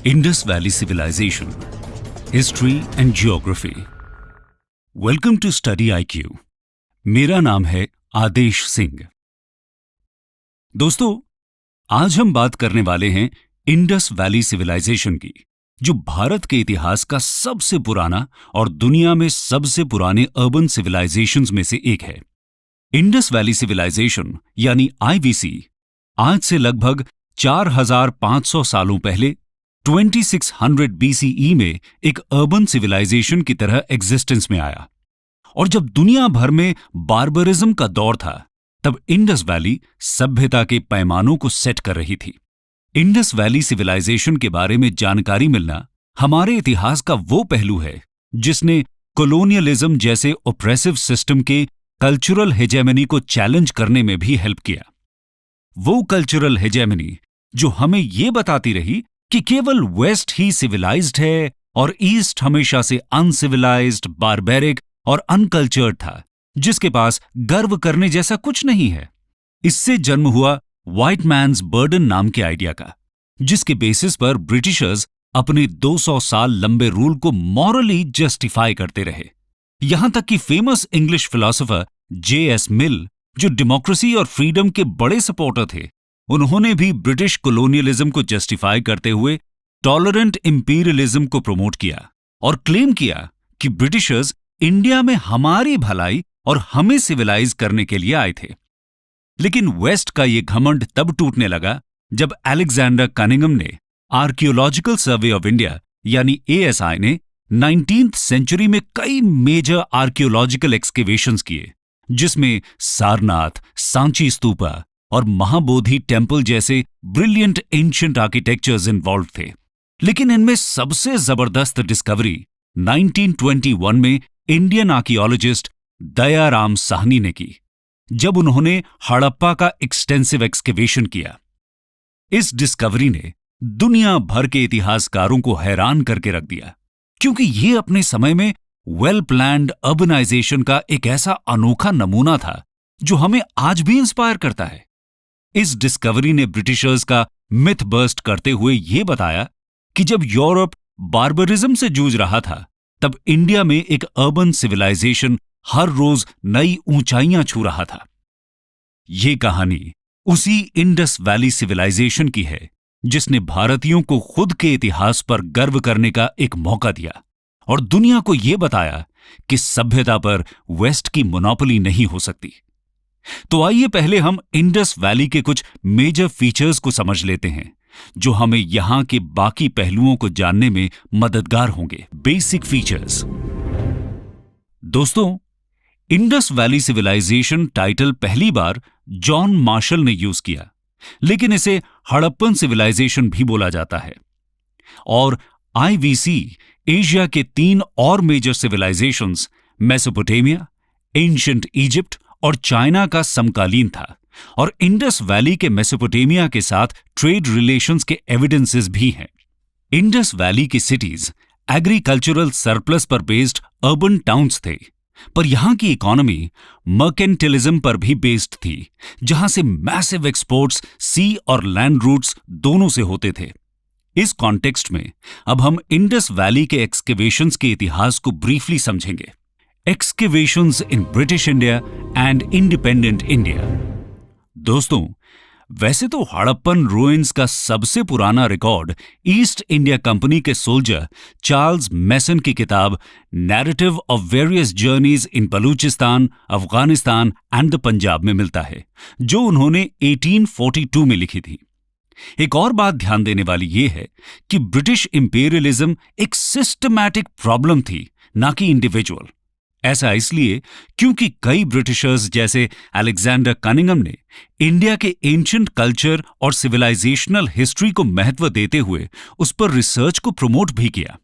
Indus Valley Civilization, History and Geography. Welcome to Study IQ. मेरा नाम है आदेश सिंह। दोस्तों, आज हम बात करने वाले हैं इंडस वैली सिविलाइजेशन की, जो भारत के इतिहास का सबसे पुराना और दुनिया में सबसे पुराने अर्बन सिविलाइजेशंस में से एक है। इंडस वैली सिविलाइजेशन यानी आईवीसी आज से लगभग 4500 सालों पहले 2600 BCE में एक अर्बन सिविलाइजेशन की तरह एग्जिस्टेंस में आया। और जब दुनिया भर में बार्बरिज्म का दौर था, तब इंडस वैली सभ्यता के पैमानों को सेट कर रही थी। इंडस वैली सिविलाइजेशन के बारे में जानकारी मिलना हमारे इतिहास का वो पहलू है जिसने कोलोनियलिज्म जैसे ओप्रेसिव सिस्टम के कल्चरल हेजेमनी को चैलेंज करने में भी हेल्प किया। वो कल्चरल हेजेमनी जो हमें ये बताती रही कि केवल वेस्ट ही सिविलाइज्ड है और ईस्ट हमेशा से अनसिविलाइज्ड, बारबेरिक और अनकल्चर्ड था, जिसके पास गर्व करने जैसा कुछ नहीं है। इससे जन्म हुआ व्हाइट मैन्स बर्डन नाम के आइडिया का, जिसके बेसिस पर ब्रिटिशर्स अपने 200 साल लंबे रूल को मॉरली जस्टिफाई करते रहे। यहां तक कि फेमस इंग्लिश फिलोसोफर J.S. मिल, जो डेमोक्रेसी और फ्रीडम के बड़े सपोर्टर थे, उन्होंने भी ब्रिटिश कोलोनियलिज्म को जस्टिफाई करते हुए टॉलरेंट इंपीरियलिज्म को प्रमोट किया और क्लेम किया कि ब्रिटिशर्स इंडिया में हमारी भलाई और हमें सिविलाइज करने के लिए आए थे। लेकिन वेस्ट का ये घमंड तब टूटने लगा जब अलेक्जेंडर कनिंघम ने आर्कियोलॉजिकल सर्वे ऑफ इंडिया यानी ASI ने 19th सेंचुरी में कई मेजर आर्कियोलॉजिकल एक्सकेवेशंस किए, जिसमें सारनाथ, सांची स्तूपा और महाबोधि टेम्पल जैसे ब्रिलियंट एंशिएंट आर्किटेक्चर्स इन्वॉल्व थे। लेकिन इनमें सबसे जबरदस्त डिस्कवरी 1921 में इंडियन आर्कियोलॉजिस्ट दयाराम साहनी ने की, जब उन्होंने हड़प्पा का एक्सटेंसिव एक्सकेवेशन किया। इस डिस्कवरी ने दुनिया भर के इतिहासकारों को हैरान करके रख दिया, क्योंकि ये अपने समय में वेल प्लान्ड अर्बनाइजेशन का एक ऐसा अनोखा नमूना था जो हमें आज भी इंस्पायर करता है। इस डिस्कवरी ने ब्रिटिशर्स का मिथ बर्स्ट करते हुए यह बताया कि जब यूरोप बार्बरिज्म से जूझ रहा था, तब इंडिया में एक अर्बन सिविलाइजेशन हर रोज नई ऊंचाइयां छू रहा था। यह कहानी उसी इंडस वैली सिविलाइजेशन की है जिसने भारतीयों को खुद के इतिहास पर गर्व करने का एक मौका दिया और दुनिया को यह बताया कि सभ्यता पर वेस्ट की मोनोपोली नहीं हो सकती। तो आइए पहले हम इंडस वैली के कुछ मेजर फीचर्स को समझ लेते हैं, जो हमें यहां के बाकी पहलुओं को जानने में मददगार होंगे। Basic features. दोस्तों, इंडस वैली सिविलाइजेशन टाइटल पहली बार जॉन मार्शल ने यूज किया, लेकिन इसे हड़प्पन सिविलाइजेशन भी बोला जाता है। और आईवीसी एशिया के 3 और major civilizations Mesopotamia, ancient Egypt और चाइना का समकालीन था, और इंडस वैली के मेसोपोटामिया के साथ ट्रेड रिलेशंस के एविडेंसेस भी हैं। इंडस वैली की सिटीज एग्रीकल्चरल सरप्लस पर बेस्ड अर्बन टाउन्स थे, पर यहां की इकोनॉमी मर्केंटिलिज्म पर भी बेस्ड थी, जहां से मैसिव एक्सपोर्ट्स सी और लैंड रूट्स दोनों से होते थे। इस कॉन्टेक्स्ट में अब हम इंडस वैली के एक्सकेवेशंस के इतिहास को ब्रीफली समझेंगे। Excavations in British India and independent India. दोस्तों, वैसे तो हड़प्पन रूइंस का सबसे पुराना रिकॉर्ड ईस्ट इंडिया कंपनी के सोल्जर चार्ल्स मैसन की किताब narrative of various journeys in Balochistan, Afghanistan and the Punjab में मिलता है, जो उन्होंने 1842 में लिखी थी। एक और बात ध्यान देने वाली यह है कि ब्रिटिश इंपीरियलिज्म एक सिस्टमैटिक प्रॉब्लम थी, ना कि इंडिविजुअल। ऐसा इसलिए क्योंकि कई ब्रिटिशर्स जैसे अलेक्जेंडर कनिंघम ने इंडिया के एंशिएंट कल्चर और सिविलाइजेशनल हिस्ट्री को महत्व देते हुए उस पर रिसर्च को प्रमोट भी किया।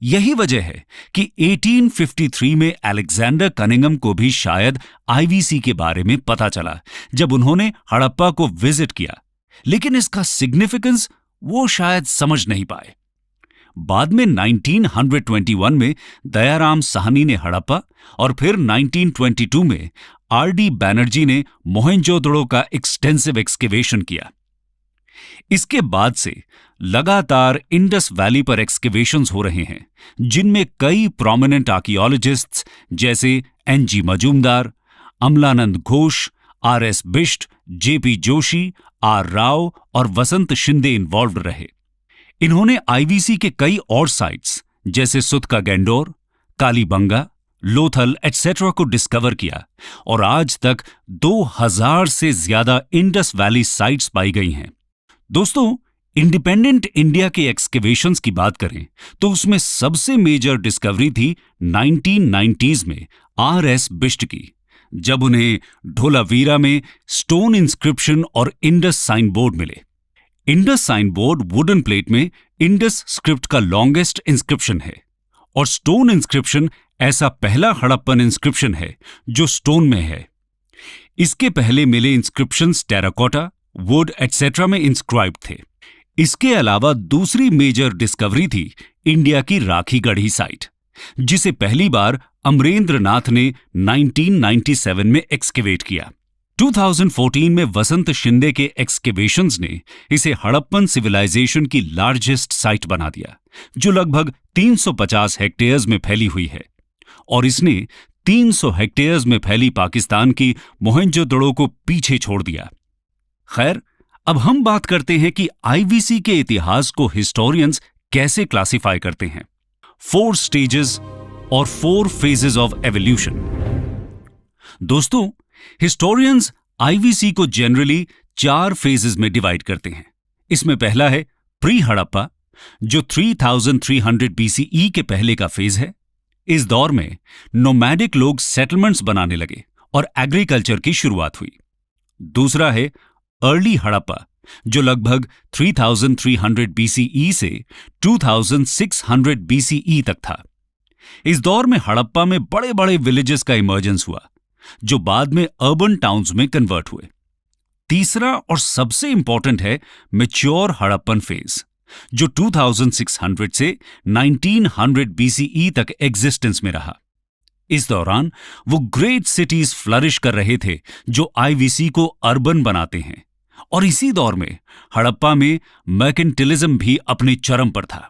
यही वजह है कि 1853 में अलेक्जेंडर कनिंघम को भी शायद आईवीसी के बारे में पता चला जब उन्होंने हड़प्पा को विजिट किया, लेकिन इसका सिग्निफिकेंस वो शायद समझ नहीं पाए। बाद में 1921 में दयाराम साहनी ने हड़प्पा और फिर 1922 में RD बैनर्जी ने मोहेंजोदड़ो का एक्सटेंसिव एक्सकेवेशन किया। इसके बाद से लगातार इंडस वैली पर एक्सकेवेशंस हो रहे हैं, जिनमें कई प्रोमिनेंट आर्कियोलॉजिस्ट्स जैसे NG Majumdar, Amalananda Ghosh, RS Bisht, JP Joshi, R Rao और वसंत शिंदे इन्वॉल्व रहे। इन्होंने आईवीसी के कई और साइट्स जैसे सुतका गैंडोर, कालीबंगा, लोथल एटसेट्रा को डिस्कवर किया और आज तक 2000 से ज्यादा इंडस वैली साइट्स पाई गई हैं। दोस्तों, इंडिपेंडेंट इंडिया के एक्सकेवेशंस की बात करें तो उसमें सबसे मेजर डिस्कवरी थी 1990s में आरएस बिष्ट की, जब उन्हें ढोलावीरा में स्टोन इंस्क्रिप्शन और इंडस साइन बोर्ड मिले। Indus sign board wooden plate में इंडस स्क्रिप्ट का लॉन्गेस्ट इंस्क्रिप्शन है और स्टोन इंस्क्रिप्शन ऐसा पहला हड़प्पन इंस्क्रिप्शन है जो स्टोन में है। इसके पहले मिले इंस्क्रिप्शंस टेराकोटा, वुड एटसेट्रा में इंस्क्राइब्ड थे। इसके अलावा दूसरी मेजर डिस्कवरी थी इंडिया की राखी गढ़ी साइट, जिसे पहली बार अमरेंद्र नाथ ने 1997 में एक्सकेवेट किया। 2014 में वसंत शिंदे के एक्सकेवेशंस ने इसे हड़प्पन सिविलाइजेशन की लार्जेस्ट साइट बना दिया, जो लगभग 350 हेक्टेयर्स में फैली हुई है, और इसने 300 हेक्टेयर्स में फैली पाकिस्तान की मोहनजोदड़ो को पीछे छोड़ दिया। खैर, अब हम बात करते हैं कि आईवीसी के इतिहास को हिस्टोरियंस कैसे क्लासिफाई करते हैं। 4 स्टेजेस और 4 फेजेस ऑफ एवोल्यूशन। दोस्तों, हिस्टोरियंस आईवीसी को जनरली 4 फेजेस में डिवाइड करते हैं। इसमें पहला है प्री हड़प्पा, जो 3300 बीसीई के पहले का फेज है। इस दौर में नोमैडिक लोग सेटलमेंट्स बनाने लगे और एग्रीकल्चर की शुरुआत हुई। दूसरा है अर्ली हड़प्पा, जो लगभग 3300 बीसीई से 2600 बीसीई तक था। इस दौर में हड़प्पा में बड़े बड़े विलेजेस का इमर्जेंस हुआ, जो बाद में अर्बन टाउन्स में कन्वर्ट हुए। तीसरा और सबसे इंपॉर्टेंट है मैच्योर हड़प्पन फेज, जो 2600 से 1900 बीसीई तक एग्जिस्टेंस में रहा। इस दौरान वो ग्रेट सिटीज फ्लरिश कर रहे थे, जो आईवीसी को अर्बन बनाते हैं, और इसी दौर में हड़प्पा में मर्केंटिलिज्म भी अपने चरम पर था।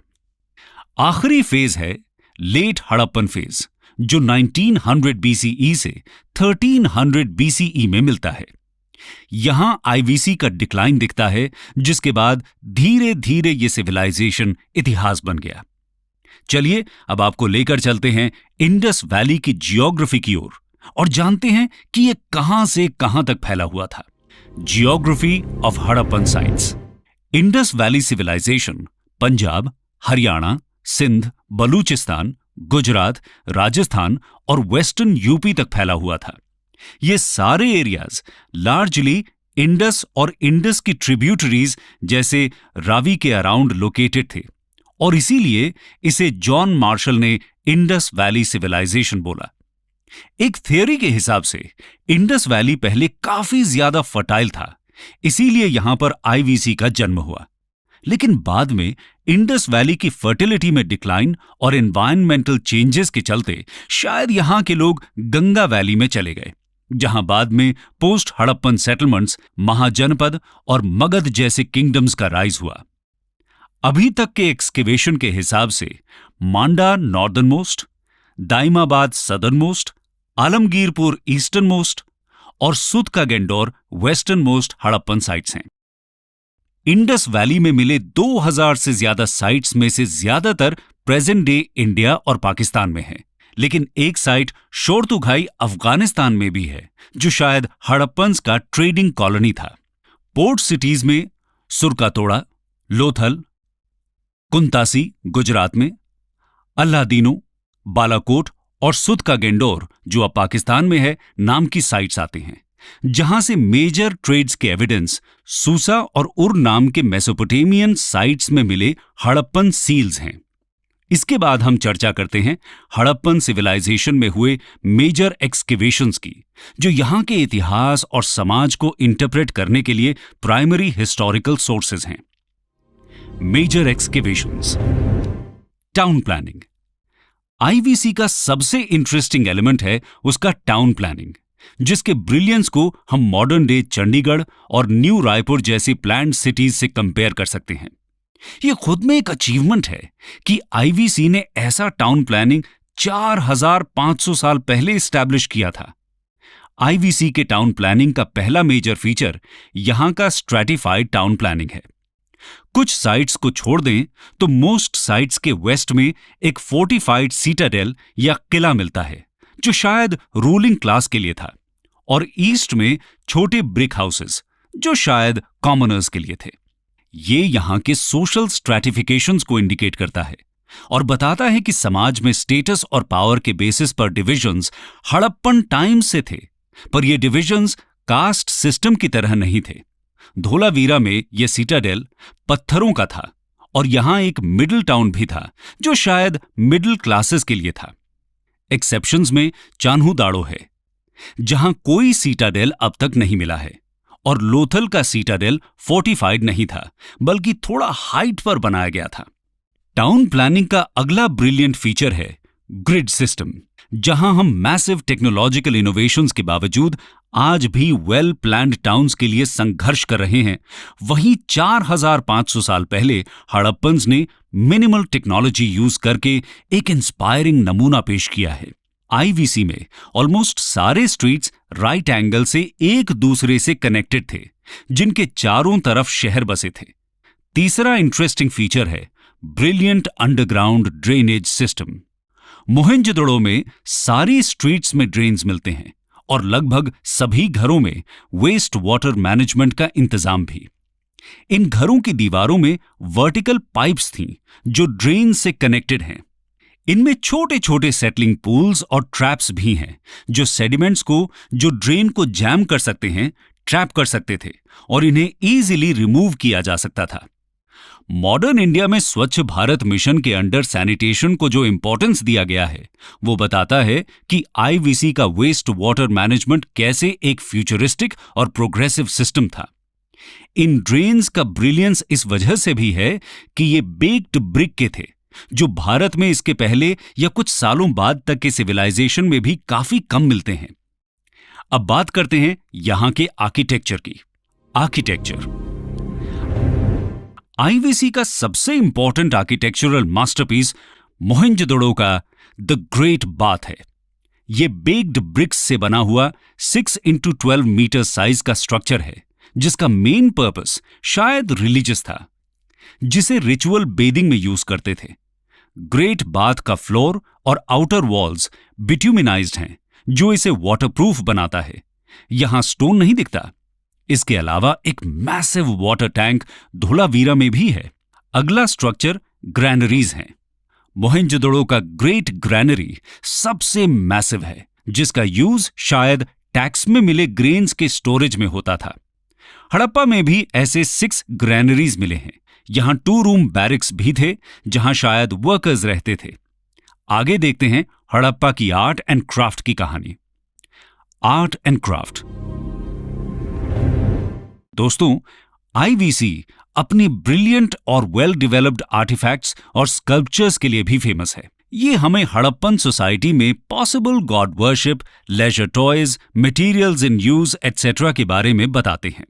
आखिरी फेज है लेट हड़प्पन फेज, जो 1900 बीसीई से 1300 बीसीई में मिलता है। यहां आईवीसी का डिक्लाइन दिखता है, जिसके बाद धीरे धीरे ये सिविलाइजेशन इतिहास बन गया। चलिए अब आपको लेकर चलते हैं इंडस वैली की जियोग्राफी की ओर और जानते हैं कि ये कहां से कहां तक फैला हुआ था। Geography of Harappan sites. Indus valley civilization Punjab, Haryana, Sindh, Balochistan, Gujarat, Rajasthan और वेस्टर्न यूपी तक फैला हुआ था। ये सारे एरियाज लार्जली इंडस और इंडस की ट्रिब्यूटरीज जैसे रावी के अराउंड लोकेटेड थे, और इसीलिए इसे जॉन मार्शल ने इंडस वैली सिविलाइजेशन बोला। एक थियोरी के हिसाब से इंडस वैली पहले काफी ज्यादा फर्टाइल था, इसीलिए यहां पर आईवीसी का जन्म हुआ। लेकिन बाद में इंडस वैली की फर्टिलिटी में डिक्लाइन और एनवायरमेंटल चेंजेस के चलते शायद यहां के लोग गंगा वैली में चले गए, जहां बाद में पोस्ट हड़प्पन सेटलमेंट्स, महाजनपद और मगध जैसे किंगडम्स का राइज हुआ। अभी तक के एक्सकेवेशन के हिसाब से Manda northernmost, Daimabad southernmost, Alamgirpur easternmost और Sutkagen Dor westernmost Harappan sites हैं। इंडस वैली में मिले 2000 से ज्यादा साइट्स में से ज्यादातर प्रेजेंट डे इंडिया और पाकिस्तान में है, लेकिन एक साइट शोरतुघाई अफगानिस्तान में भी है, जो शायद हड़प्पन्स का ट्रेडिंग कॉलोनी था। पोर्ट सिटीज में सुरकातोड़ा, लोथल, कुंतासी गुजरात में, अल्लादीनो, बालाकोट और सुत का गेंडोर, जो अब पाकिस्तान में है, नाम की साइट्स आते हैं, जहां से मेजर ट्रेड्स के एविडेंस सूसा और उर नाम के मेसोपोटेमियन साइट्स में मिले हड़प्पन सील्स हैं। इसके बाद हम चर्चा करते हैं हड़प्पन सिविलाइजेशन में हुए मेजर एक्सकेवेशंस की, जो यहां के इतिहास और समाज को इंटरप्रेट करने के लिए प्राइमरी हिस्टोरिकल सोर्सेज हैं। Major excavations. Town planning. IVC का सबसे इंटरेस्टिंग एलिमेंट है उसका टाउन प्लानिंग, जिसके ब्रिलियंस को हम मॉडर्न डे चंडीगढ़ और न्यू रायपुर जैसी प्लान्ड सिटीज से कंपेयर कर सकते हैं। ये खुद में एक अचीवमेंट है कि आईवीसी ने ऐसा टाउन प्लानिंग 4500 साल पहले इस्टेब्लिश किया था। आईवीसी के टाउन प्लानिंग का पहला मेजर फीचर यहां का स्ट्रैटिफाइड टाउन प्लानिंग है। कुछ साइट्स को छोड़ दें तो मोस्ट साइट्स के वेस्ट में एक फोर्टिफाइड सीटाडेल या किला मिलता है, जो शायद रूलिंग क्लास के लिए था, और ईस्ट में छोटे ब्रिक हाउसेस, जो शायद कॉमनर्स के लिए थे। ये यहां के सोशल स्ट्रैटिफिकेशंस को इंडिकेट करता है और बताता है कि समाज में स्टेटस और पावर के बेसिस पर डिविजन्स हड़प्पन टाइम से थे, पर ये डिविजन्स कास्ट सिस्टम की तरह नहीं थे। धोलावीरा में यह सीटाडेल पत्थरों का था और यहां एक मिडिल टाउन भी था, जो शायद मिडिल क्लासेस के लिए था। एक्सेप्शंस में चान्हूदाड़ो है, जहां कोई सीटाडेल अब तक नहीं मिला है, और लोथल का सीटाडेल फोर्टिफाइड नहीं था, बल्कि थोड़ा हाइट पर बनाया गया था। टाउन प्लानिंग का अगला ब्रिलियंट फीचर है ग्रिड सिस्टम, जहां हम मैसिव टेक्नोलॉजिकल इनोवेशंस के बावजूद आज भी वेल प्लान्ड टाउन्स के लिए संघर्ष कर रहे हैं। वहीं 4500 साल पहले हड़प्पन्स ने मिनिमल टेक्नोलॉजी यूज करके एक इंस्पायरिंग नमूना पेश किया है। आईवीसी में ऑलमोस्ट सारे स्ट्रीट्स राइट एंगल से एक दूसरे से कनेक्टेड थे, जिनके चारों तरफ शहर बसे थे। तीसरा इंटरेस्टिंग फीचर है ब्रिलियंट अंडरग्राउंड ड्रेनेज सिस्टम। मोहेंजोदड़ो में सारी स्ट्रीट्स में ड्रेन्स मिलते हैं और लगभग सभी घरों में वेस्ट वाटर मैनेजमेंट का इंतजाम भी। इन घरों की दीवारों में वर्टिकल पाइप्स थीं जो ड्रेन से कनेक्टेड हैं। इनमें छोटे छोटे सेटलिंग पूल्स और ट्रैप्स भी हैं, जो सेडिमेंट्स को जो ड्रेन को जैम कर सकते हैं, ट्रैप कर सकते थे और इन्हें इजीली रिमूव किया जा सकता था। मॉडर्न इंडिया में स्वच्छ भारत मिशन के अंडर सैनिटेशन को जो इंपॉर्टेंस दिया गया है, वो बताता है कि आईवीसी का वेस्ट वाटर मैनेजमेंट कैसे एक फ्यूचरिस्टिक और प्रोग्रेसिव सिस्टम था। इन ड्रेन्स का ब्रिलियंस इस वजह से भी है कि ये बेक्ड ब्रिक के थे, जो भारत में इसके पहले या कुछ सालों बाद तक के सिविलाइजेशन में भी काफी कम मिलते हैं। अब बात करते हैं यहां के आर्किटेक्चर की। आर्किटेक्चर आईवीसी का सबसे इंपॉर्टेंट आर्किटेक्चरल मास्टरपीस मोहेंजोदड़ो का द ग्रेट बाथ है। यह बेक्ड ब्रिक्स से बना हुआ 6x12 मीटर साइज का स्ट्रक्चर है, जिसका मेन पर्पस शायद रिलीजियस था, जिसे रिचुअल बेदिंग में यूज करते थे। ग्रेट बाथ का फ्लोर और आउटर वॉल्स बिट्यूमिनाइज्ड हैं, जो इसे वाटरप्रूफ बनाता है। यहां स्टोन नहीं दिखता। इसके अलावा एक मैसिव वाटर टैंक धोलावीरा में भी है। अगला स्ट्रक्चर ग्रैनरीज हैं। मोहेंजोदड़ो का ग्रेट ग्रैनरी सबसे मैसिव है, जिसका यूज शायद टैक्स में मिले ग्रेन्स के स्टोरेज में होता था। हड़प्पा में भी ऐसे 6 ग्रैनरीज मिले हैं। यहां 2 रूम बैरिक्स भी थे, जहां शायद वर्कर्स रहते थे। आगे देखते हैं हड़प्पा की आर्ट एंड क्राफ्ट की कहानी। Art and craft. दोस्तों, आईवीसी अपनी ब्रिलियंट और वेल डेवलप्ड आर्टिफैक्ट्स और स्कल्पचर्स के लिए भी फेमस है। ये हमें हड़प्पन सोसाइटी में possible god worship, leisure toys, materials in use etcetera के बारे में बताते हैं।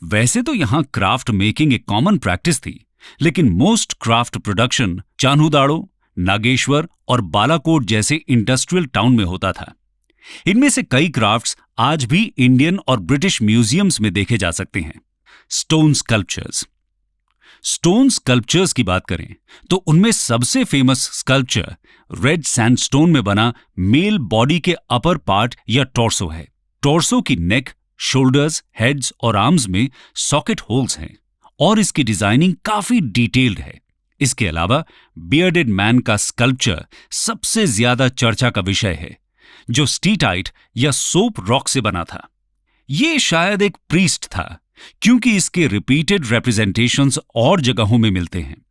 वैसे तो यहां क्राफ्ट मेकिंग एक कॉमन प्रैक्टिस थी, लेकिन most craft production Chanhudaro, Nageshwar और बालाकोट जैसे इंडस्ट्रियल टाउन में होता था। इनमें से कई क्राफ्ट्स आज भी इंडियन और ब्रिटिश म्यूजियम्स में देखे जा सकते हैं। Stone sculptures. स्टोन स्कल्पचर्स की बात करें तो उनमें सबसे फेमस स्कल्पचर रेड सैंडस्टोन में बना मेल बॉडी के अपर पार्ट या टॉर्सो है। टॉर्सो की नेक, शोल्डर्स, हेड्स और आर्म्स में सॉकेट होल्स हैं और इसकी डिजाइनिंग काफी डिटेल्ड है। इसके अलावा बियर्डेड मैन का स्कल्पचर सबसे ज्यादा चर्चा का विषय है, जो स्टीटाइट या सोप रॉक से बना था। यह शायद एक प्रीस्ट था, क्योंकि इसके रिपीटेड रिप्रेजेंटेशंस और जगहों में मिलते हैं।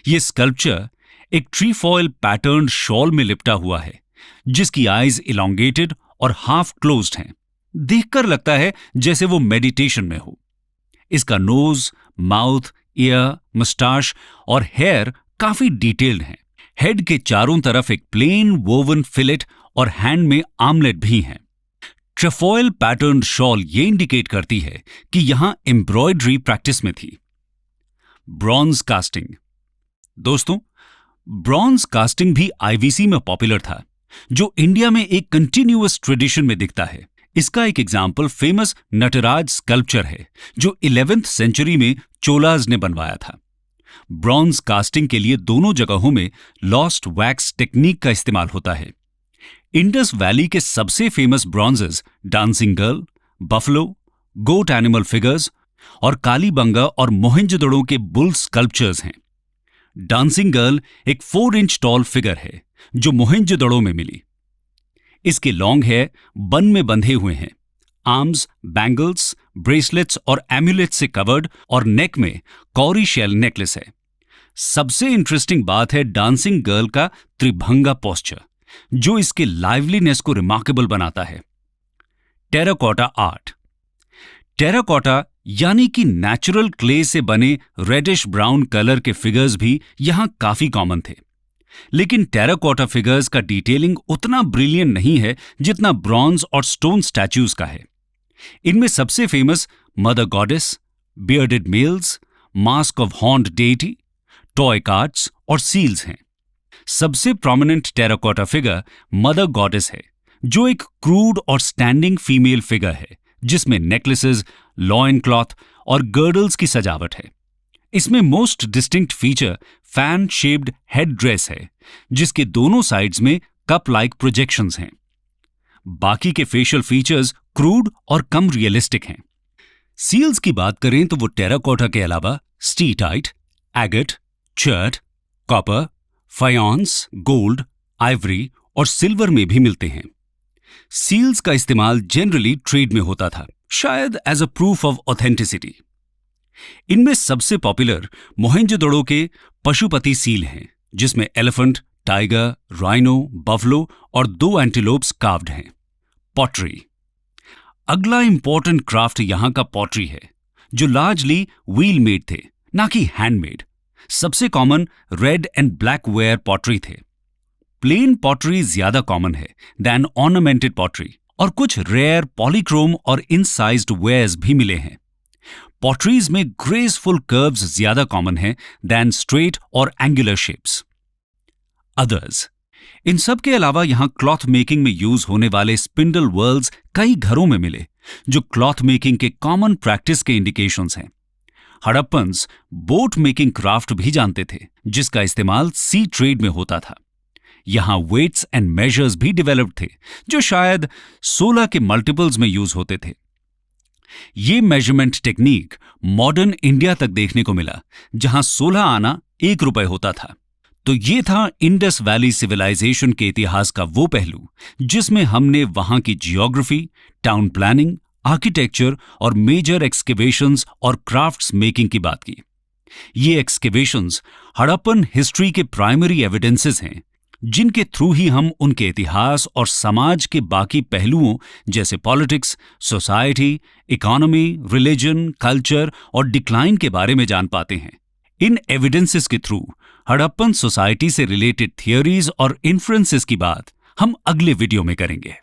यह स्कल्पचर एक ट्रीफॉयल पैटर्न शॉल में लिपटा हुआ है, जिसकी आईज इलोंगेटेड और हाफ क्लोज्ड हैं। देखकर लगता है जैसे वो मेडिटेशन में हो। इसका नोज, माउथ, ईयर, मस्टाश और हेयर काफी डिटेल्ड हैं। हेड के चारों तरफ एक प्लेन वोवन फिलेट और हैंड में आर्मलेट भी हैं। ट्रेफॉयल पैटर्न शॉल ये इंडिकेट करती है कि यहां एम्ब्रॉयडरी प्रैक्टिस में थी। Bronze casting. दोस्तों, ब्रॉन्ज कास्टिंग भी आईवीसी में पॉपुलर था, जो इंडिया में एक कंटिन्यूअस ट्रेडिशन में दिखता है। इसका एक एग्जाम्पल फेमस नटराज स्कल्पचर है, जो 11th सेंचुरी में चोलाज ने बनवाया था। ब्रॉन्ज कास्टिंग के लिए दोनों जगहों में लॉस्ट वैक्स टेक्निक का इस्तेमाल होता है। इंडस वैली के सबसे फेमस ब्रॉन्जेस डांसिंग गर्ल, बफलो, गोट एनिमल फिगर्स और कालीबंगा और मोहेंजोदड़ो के बुल स्कल्पचर्स हैं। डांसिंग गर्ल एक 4 इंच टॉल फिगर है जो मोहेंजोदड़ो में मिली। इसके लॉन्ग हेयर बन में बंधे हुए हैं, आर्म्स, बैंगल्स, ब्रेसलेट्स और एम्यूलेट्स से कवर्ड और नेक में कौरी शेल नेकलेस है। सबसे इंटरेस्टिंग बात है डांसिंग गर्ल का त्रिभंगा पोस्चर, जो इसके लाइवलीनेस को रिमार्केबल बनाता है। Terracotta art. टेराकोटा यानी कि नेचुरल क्ले से बने रेडिश ब्राउन कलर के फिगर्स भी यहां काफी कॉमन थे, लेकिन टेराकोटा फिगर्स का डिटेलिंग उतना ब्रिलियंट नहीं है जितना ब्रॉन्ज और स्टोन स्टैच्यूज का है। इनमें सबसे famous mother goddess, bearded males, mask of horned deity, toy cards और सील्स हैं। सबसे prominent terracotta figure mother goddess है, जो एक क्रूड और स्टैंडिंग फीमेल फिगर है जिसमें नेकलेसेस, लॉइन क्लॉथ और गर्डल्स की सजावट है। इसमें most distinct feature fan shaped head dress है, जिसके दोनों साइड्स में कप लाइक प्रोजेक्शंस हैं। बाकी के फेशियल फीचर्स क्रूड और कम रियलिस्टिक हैं। सील्स की बात करें तो वो टेराकोटा के अलावा steatite, agate, chert, copper, faience, gold, ivory और सिल्वर में भी मिलते हैं। सील्स का इस्तेमाल जनरली ट्रेड में होता था, शायद as a proof of authenticity. इनमें सबसे पॉपुलर मोहेंजोदड़ो के पशुपति सील हैं, जिसमें एलिफेंट, टाइगर, राइनो, बफलो और 2 एंटीलोप्स कार्व्ड हैं। पॉटरी। अगला इंपॉर्टेंट क्राफ्ट यहां का पॉटरी है, जो लार्जली व्हील मेड थे, ना कि हैंडमेड। सबसे common red and black ware pottery थे। प्लेन पॉटरी ज्यादा कॉमन है दैन ऑर्नामेंटेड पॉटरी, और कुछ रेयर पॉलीक्रोम और इनसाइज्ड वेयर्स भी मिले हैं। पॉटरीज में ग्रेसफुल कर्व्स ज्यादा कॉमन है दैन स्ट्रेट और एंगुलर शेप्स। अदर्स। इन सब के अलावा यहां क्लॉथ मेकिंग में यूज होने वाले स्पिंडल व्हर्ल्स कई घरों में मिले, जो क्लॉथ मेकिंग के कॉमन प्रैक्टिस के इंडिकेशंस हैं। हड़प्पन्स बोट मेकिंग क्राफ्ट भी जानते थे, जिसका इस्तेमाल सी ट्रेड में होता था। यहां वेट्स एंड मेजर्स भी डेवलप्ड थे, जो शायद 16 के मल्टीपल्स में यूज होते थे। ये मेजरमेंट टेक्निक मॉडर्न इंडिया तक देखने को मिला, जहां 16 आना 1 रुपए होता था। तो ये था इंडस वैली सिविलाइजेशन के इतिहास का वो पहलू जिसमें हमने वहां की जियोग्राफी, टाउन प्लानिंग, आर्किटेक्चर और मेजर एक्सकेवेशंस और क्राफ्ट्स मेकिंग की बात की। ये एक्सकेवेशंस हड़प्पन हिस्ट्री के प्राइमरी एविडेंसेस हैं, जिनके थ्रू ही हम उनके इतिहास और समाज के बाकी पहलुओं जैसे politics, society, economy, religion, culture और डिक्लाइन के बारे में जान पाते हैं। इन एविडेंसेस के थ्रू हड़प्पन सोसाइटी से रिलेटेड थियरीज और इन्फ्रेंसेस की बात हम अगले वीडियो में करेंगे।